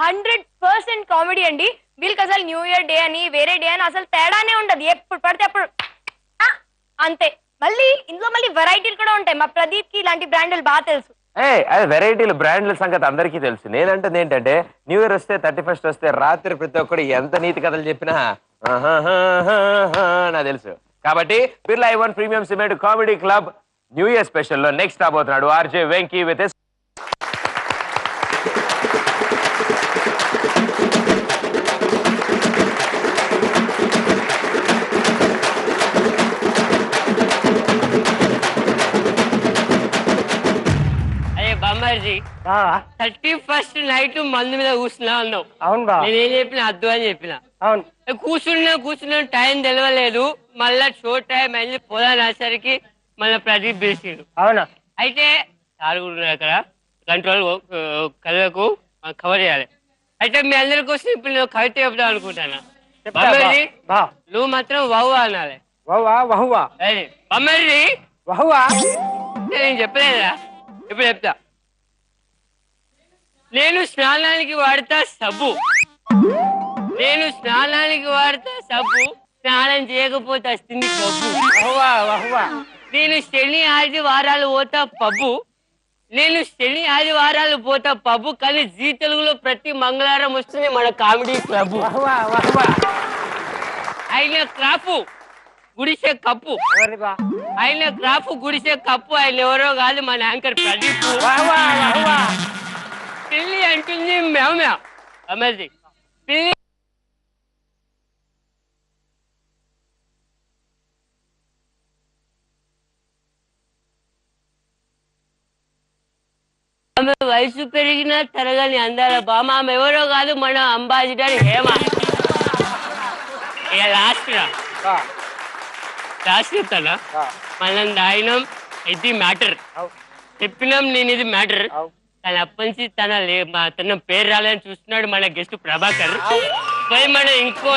100% comedy అండి. వీళ్ళకి అసలు న్యూ ఇయర్ డే అని వేరే డే అని అసలు తేడానే ఉండదు. ఎప్పుడు పడితే అప్పుడు అంతే. మళ్ళీ ఇందులో మళ్ళీ వెరైటీలు కూడా ఉంటాయి. మా ప్రదీప్ కి ఇలాంటి బ్రాండ్లు బాగా తెలుసు. అదే వెరైటీలు బ్రాండ్ల సంగతి అందరికీ తెలుసు. నేనంటే ఏంటంటే న్యూ ఇయర్ వస్తే 31st వస్తే రాత్రి ప్రతి ఒక్కడు ఎంత నీతి కథలు చెప్పినా నాకు తెలుసు. కాబట్టి Birla A one premium cement comedy club new year special లో నెక్స్ట్ రాబోతున్నాడు ఆర్జే వెంకీ విత్ బామ్మర్జీ 31st నైట్ మందు మీద కూర్చున్నా అన్నావు. అవును బా, నేనేం చెప్పిన అద్దు అని చెప్పిన. అవును, కూర్చున్నా టైం తెలియలేదు. మళ్ళా షో టైం అయింది. పోదాసరికి మళ్ళీ ప్రదీప్ పిలిచిండు. అవునా? అయితే సార్ కూడా అక్కడ కంట్రోల్ కళ్ళకు కవర్ చేయాలి. అయితే మీ అందరి కోసం ఇప్పుడు నేను కవిత చెప్దాం అనుకుంటాను. బామ్మర్జీ నువ్వు మాత్రం వహువా అనాలి. బామ్మర్జీ నేను చెప్పలేదా? ఇప్పుడు చెప్తా. నేను స్నానానికి వాడతా సబ్బు, స్నానం చేయకపోతే వస్తుంది కబ్బు. నేను శని ఆదివారాలు పోతా పబ్బు, కానీ జీ తెలుగులో ప్రతి మంగళవారం వస్తుంది మన కామెడీ క్లబ్. ఆయన క్రాఫ్ గుడిసే కప్పు, ఆయన ఎవరో కాదు మన యాంకర్ ప్రదీప్. పిల్లి అంటుంది మేమే అమర్జీ. పిల్లి వయసు పెరిగిన తరగని అందాల బామ. ఆమె ఎవరో కాదు మన అంబాసిడర్ హేమ. ఇక లాస్ట్ చెప్తానా? మనం దాయినం ఇది మ్యాటర్ చెప్పినాం. నేను ఇది మ్యాటర్ తన అప్పటి తన పేరు రాలని చూస్తున్నాడు మన గెస్ట్ ప్రభాకర్. పోయి మనం ఇంకో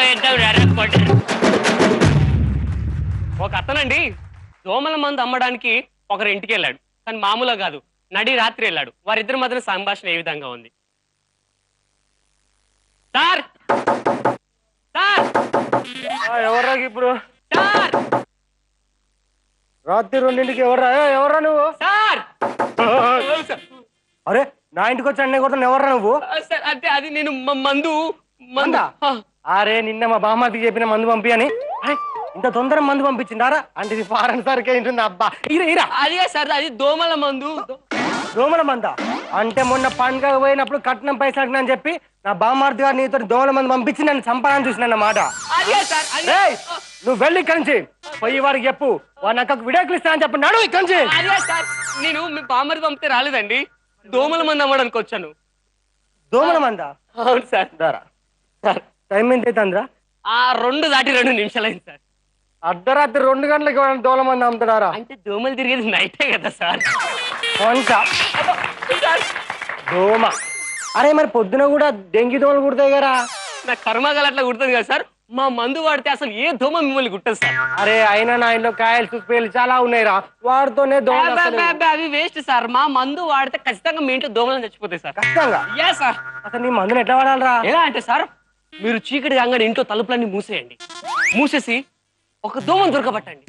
ఒక అతనండి దోమల మందు అమ్మడానికి ఒకరి ఇంటికి వెళ్ళాడు. కానీ మామూలుగా కాదు, నడి రాత్రి వెళ్ళాడు. వారిద్దరి మధ్య సంభాషణ ఏ విధంగా ఉంది? సార్ ఎవర్రా ఇప్పుడు? సార్ రాత్రి 2ంటికి ఎవర్రా నువ్వు? సార్ అరే నా ఇంటికి వచ్చి అన్నీ కొడతాను. ఎవర్రా నువ్వు? సార్ అంటే అది నేను మందు. అరే నిన్న మా బామ్మకి చెప్పిన మందు పంపి అని. ఇంత తొందరగా మందు పంపించిండారా? అంటే ఇది ఫారెన్ సరికే ఉంటుంది. అబ్బా ఇరా అదే సార్, అది దోమల మందు. దోమల మందా? అంటే మొన్న పండుగ పోయినప్పుడు కట్నం పైసలు అడిగినా అని చెప్పి నా బామ్మార్ది గారు నీతో దోమల మందు పంపించి నన్ను చంపాలని చూసినమాట. నువ్వు వెళ్ళి ఇక్కడి నుంచి పోయి వాడికి చెప్పు, వాడు నాకు విడాకులు ఇస్తా అని చెప్పి నాడు ఇక్కడి నుంచి. నేను మీ బామ్మర్ది పంపితే రాలేదండి, దోమల మంది అమ్మడానికి వచ్చాను. దోమల మందా? అవును సార్. దారా సార్ టైం ఎంత అవుతుందిరా? 2 నిమిషాలు అయింది సార్. అర్ధరాత్రి 2 గంటలకి దోమల మంది అమ్ముతాడారా? అంటే దోమలు తిరిగేది నైటే కదా సార్. దోమ? అరే మరి పొద్దున కూడా డెంగ్యూ దోమలు కుడతాయి కదా? నా కర్మగాలు అట్లా కుడుతుంది కదా సార్. మా మందు వాడితే అసలు ఏ దోమ మిమ్మల్ని కుట్టదు సార్. అరే అయినా నా ఇంట్లో కాయలు సుస్పేలు చాలా ఉన్నాయిరా, వాడితోనే దోమ. అవి వేస్ట్ సార్. మా మందు వాడితే ఖచ్చితంగా మీ ఇంట్లో దోమలను చచ్చిపోతాయి సార్. ఖచ్చితంగా? సార్. అసలు నీ మందుని ఎట్లా వాడాలరా? ఎలా అంటే సార్, మీరు చీకటి కాగానే ఇంట్లో తలుపులన్నీ మూసేయండి. మూసేసి ఒక దోమను దొరకబట్టండి.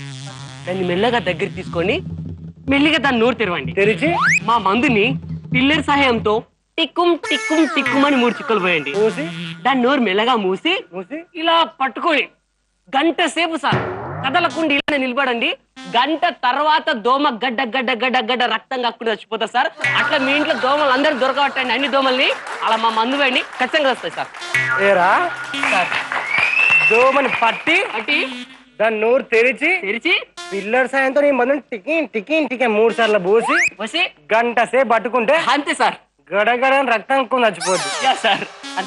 దాన్ని మెల్లగా దగ్గర తీసుకొని మెల్లిగా దాన్ని నోరు తెరవండి. తెరిచి మా మందుని పిల్లర్ సహాయంతో టిక్కుం టిక్కుం టిక్కుమని 3 చిక్కులు పోయండి. దాన్ని నోరు మెల్లగా మూసి ఇలా పట్టుకొని గంట సేపు సార్ కదలకుండా ఇలా నిలబడండి. గంట తర్వాత దోమ గడ్డ గడ్డ గడ్డ గడ్డ రక్తం కక్కుని చచ్చిపోతా సార్. అట్లా మీ ఇంట్లో దోమలు అందరూ దొరకబట్టండి, అన్ని దోమల్ని. అలా మా మందు వేయండి, ఖచ్చితంగా వస్తాయి సార్. ఏరా దోమని పట్టి దాన్ని నోరు తెరిచి పిల్లర్ సాయంతో నీ మందుని టికిన్ టికిన్ టికిన్ 3 సార్లు పోసి గంట సేపు పట్టుకుంటే అంతే సార్. గడగడ రక్తం చచ్చిపోద్ది.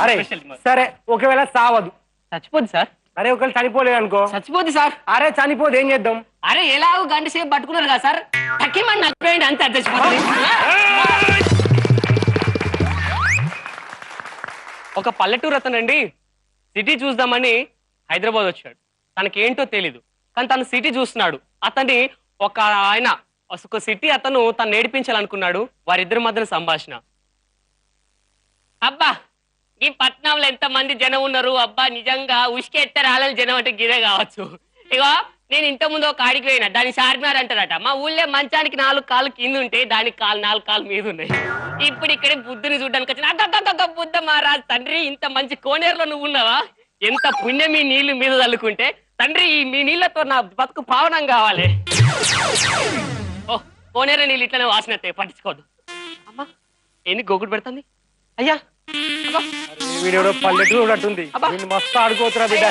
అరే సరే ఒకవేళ సావదు? చచ్చిపోద్ది సార్. అరే ఒకవేళ చనిపోలేదు అనుకో? చచ్చిపోద్ది సార్. అరే చనిపోదు ఏం చేద్దాం? అరే ఎలాగో గంట సేపు పట్టుకున్నారు కదా సార్, తక్కిమని నచ్చిపోయింది అంతే, చచ్చిపోతుంది. ఒక పల్లెటూరు అతనండి సిటీ చూద్దామని హైదరాబాద్ వచ్చాడు. తనకేంటో తెలీదు, కానీ తను సిటీ చూస్తున్నాడు. అతన్ని ఒక సిటీ అతను తను నేర్పించాలనుకున్నాడు. వారిద్దరి మధ్యన సంభాషణ. అబ్బా ఈ పట్నంలో ఎంత మంది జనం ఉన్నారు అబ్బా నిజంగా ఉసుకెత్తే రాలని జనం అంటే గిరే కావచ్చు. ఇగో నేను ఇంత ముందు ఒక ఆడికి పోయినా, దాని చార్మినార్ అంటారట. మా ఊళ్ళో మంచానికి 4 కాళ్ళు కింద ఉంటే దానికి 4 కాళ్ళు మీద ఉన్నాయి. ఇప్పుడు ఇక్కడ బుద్ధుని చూడడానికి వచ్చిన బుద్ధ మహారాజ్ తండ్రి, ఇంత మంచి కోనేరులో నువ్వు ఉన్నావా? ఎంత పుణ్యం మీ నీళ్లు మీద చల్లుకుంటే తండ్రి, మీ నీళ్లతో నా బతుకు పావనం కావాలి. ఓ కోనేరు నీళ్ళు ఇట్లనే వాసన పట్టించుకోవద్దు. అమ్మా ఏంది గోగుడు పెడుతుంది? అయ్యా వీడియో పల్లెటూరు ఉన్నట్టుంది. మస్తు ఆడుకోతున్నా బిడ్డ.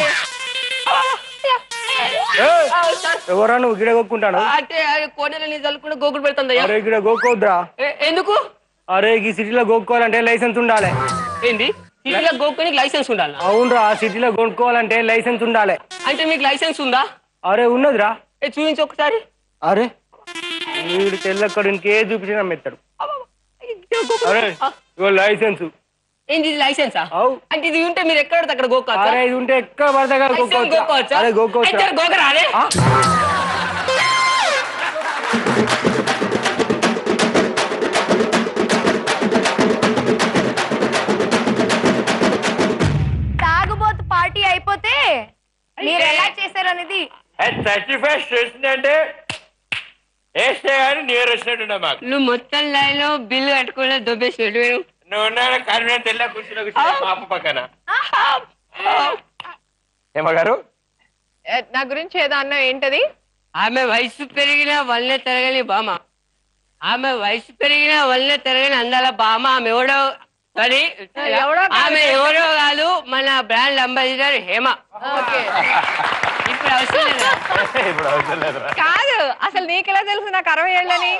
ఎవరా నువ్వు గిడ కొక్కుంటాను? అంటే కోనేరు నీళ్ళు చల్లుకుంటే గోగుడు పెడుతుంది. అరే గిడ గోక్కోద్దురా. ఎందుకు? అరే ఈ సిటీలో గోక్కోవాలంటే లైసెన్స్ ఉండాలి. ఏంది సిటీలో గోక్కోనికి లైసెన్స్ ఉండాలి? అవునరా, సిటీలో కొనుక్కోవాలంటే లైసెన్స్ ఉండాలి. అంటే మీకు లైసెన్స్ ఉందా? అరే ఉన్నదిరా. చూపించి ఒకసారి. అరే వీడు తెల్లక్కడ ఇంకే చూపించిన మెత్తాడు. అరే ఇగో లైసెన్స్. ఏంటి లైసెన్సా? అవు. అంటే ఇది ఉంటే మీరు ఎక్కడ అక్కడ గోక్కోవచ్చా? అరే ఇది ఉంటే ఎక్కడ పడితే అక్కడ గోక్కోవచ్చా? అరే గోక్కోవచ్చా? గోకరాదే. తాగుబోతు పార్టీ అయిపోతే మీరు ఎలా చేశారు అనేది 31st చేసిందంటే వేస్తే కానీ నీరు వచ్చినట్టు మాకు. నువ్వు మొత్తం లైన్ లో బిల్లు కట్టుకునే దొబ్బేసినట్టు. నువ్వు ఉన్నా కన్వీనెంట్ తెల్ల కూర్చుని పాప పక్కన. ఏమగారు నా గురించి ఏదో అన్నా ఏంటది? ఆమె వయసు పెరిగిన వల్లే తిరగని బామ, ఆమె వయసు పెరిగిన వల్లే తిరగని అందాల బామ. ఆమె ఎవడో సారీ, ఆమె ఎవరో కాదు, మన బ్రాండ్ అంబాసిడర్ హేమ. ఇప్పుడు అవసరం లేదా? ఇప్పుడు అవసరం లేదు. కాదు, అసలు నీకెలా తెలుసు నాకు 60 ఏళ్ళని?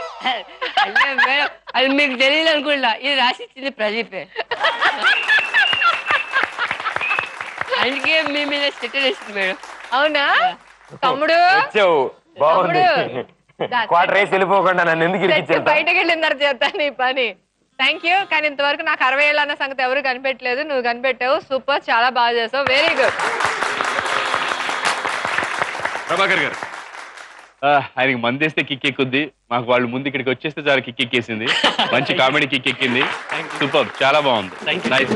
మేడం అది మీకు తెలియదు అనుకుంటా, ఇది రాసిచ్చింది ప్రదీపే. అందుకే మీ మీద సెటిల్ వేసింది మేడం. అవునా తమ్ముడు? వచ్చావు బాగుంది. క్వార్టర్ రేసి వెళ్ళిపోకుండా నన్ను ఎందుకు ఇరికించారు? బయటకు వెళ్ళిన తర్వాత చేస్తాను నీ పని. Thank you. కానీ ఇంతవరకు నాకు 60 ఏళ్ళు అన్న సంగతి ఎవరు కనిపెట్టలేదు. నువ్వు కనిపెట్టావు. సూపర్, చాలా బాగా చేసావు. Very good. ప్రభాకర్ గారు, ఆయనకి మందేస్తే కిక్ ఎక్కుద్ది, మాకు వాళ్ళు ముందు ఇక్కడికి వచ్చేస్తే చాలా కిక్ ఎక్కేసింది. మంచి కామెడీ కిక్ ఎక్కింది. సూపర్, చాలా బాగుంది. నైస్.